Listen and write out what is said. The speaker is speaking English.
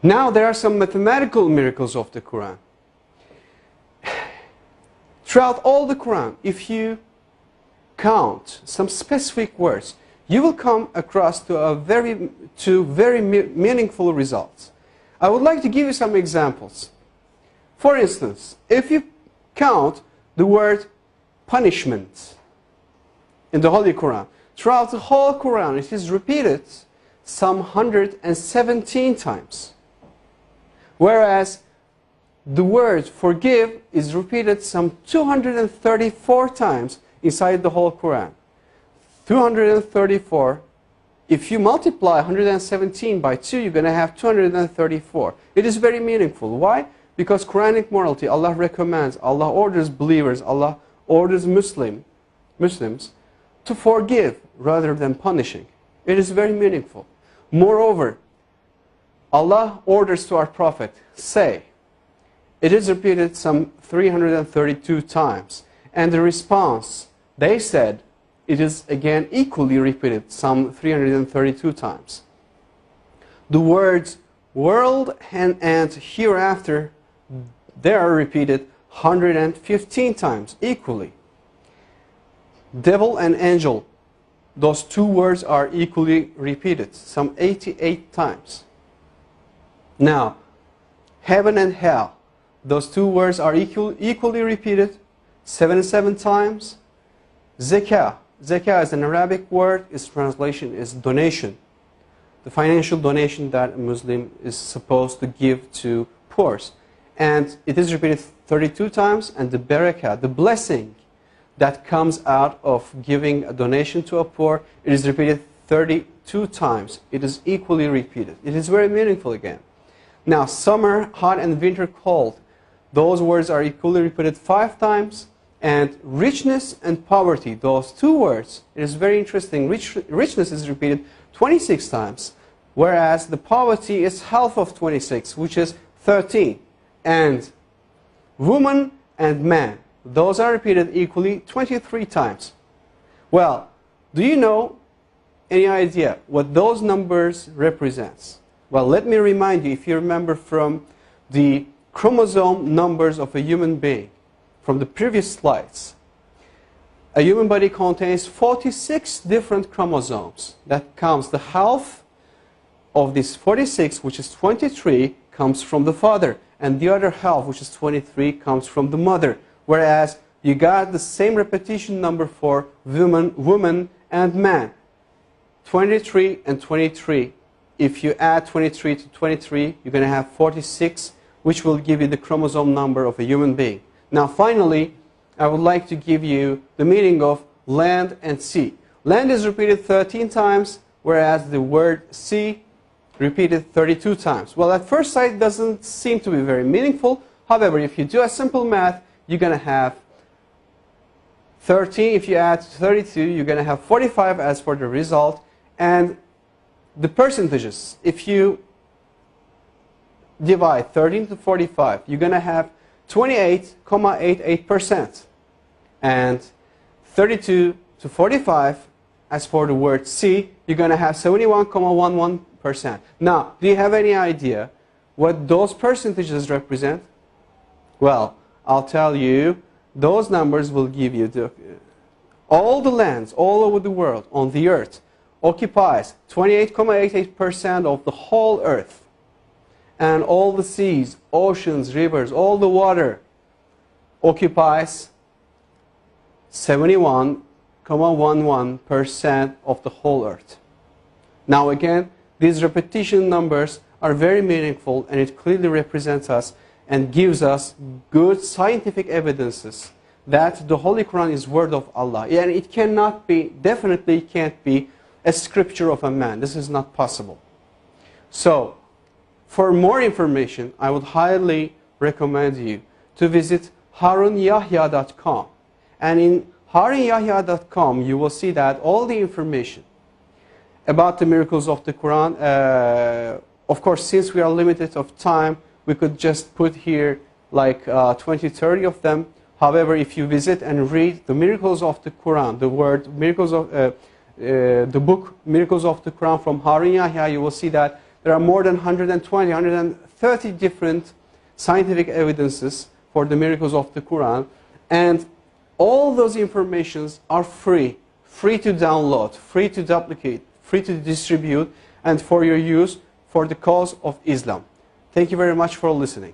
Now there are some mathematical miracles of the Quran. Throughout all the Quran, if you count some specific words, you will come across to very meaningful results. I would like to give you some examples. For instance, if you count the word punishment in the Holy Quran, throughout the whole Quran it is repeated some 117 times. Whereas the word forgive is repeated some 234 times inside the whole Quran. 234, if you multiply 117 by 2, you're going to have 234. It is very meaningful. Why? Because Quranic morality, Allah recommends, Allah orders believers, Allah orders Muslims to forgive rather than punishing. It is very meaningful. Moreover, Allah orders to our Prophet, say, it is repeated some 332 times. And the response, they said, it is again equally repeated some 332 times. The words world and hereafter, they are repeated 115 times equally. Devil and angel, those two words are equally repeated some 88 times. Now, heaven and hell, those two words are equally repeated 77 times. Zakah is an Arabic word. Its translation is donation. The financial donation that a Muslim is supposed to give to poor. And it is repeated 32 times. And the barakah, the blessing that comes out of giving a donation to a poor, it is repeated 32 times. It is equally repeated. It is very meaningful again. Now, summer hot and winter cold, those words are equally repeated 5 times. And richness and poverty, those two words, it is very interesting. Richness is repeated 26 times, whereas the poverty is half of 26, which is 13. And woman and man, those are repeated equally 23 times. Well, do you know any idea what those numbers represents? Well, let me remind you, if you remember from the chromosome numbers of a human being, from the previous slides, a human body contains 46 different chromosomes. That comes, the half of this 46, which is 23, comes from the father. And the other half, which is 23, comes from the mother. Whereas you got the same repetition number for woman and man. 23 and 23. If you add 23 to 23, you're going to have 46, which will give you the chromosome number of a human being. Now finally, I would like to give you the meaning of land and sea. Land is repeated 13 times, whereas the word sea repeated 32 times. Well, at first sight, it doesn't seem to be very meaningful. However, if you do a simple math, you're going to have 13. If you add 32, you're going to have 45 as for the result. And the percentages, if you divide 13 to 45, you're going to have 28.88%. And 32 to 45, as for the word sea, you're going to have 71.11%. Now, do you have any idea what those percentages represent? Well, I'll tell you, those numbers will give you all the lands all over the world on the earth occupies 28.88% of the whole earth. And all the seas, oceans, rivers, all the water occupies 71.11% of the whole earth. Now again, these repetition numbers are very meaningful, and it clearly represents us and gives us good scientific evidences that the Holy Quran is word of Allah. And it cannot be, definitely can't be a scripture of a man. This is not possible. So, for more information, I would highly recommend you to visit harunyahya.com. And in harunyahya.com, you will see that all the information about the miracles of the Quran, of course, since we are limited of time, we could just put here like 20, 30 of them. However, if you visit and read the miracles of the Quran, the word miracles of the book Miracles of the Quran from Harun Yahya, you will see that There are more than 120, 130 different scientific evidences for the miracles of the Quran. And all those informations are free to download, free to duplicate, free to distribute, and for your use for the cause of Islam. Thank you very much for listening.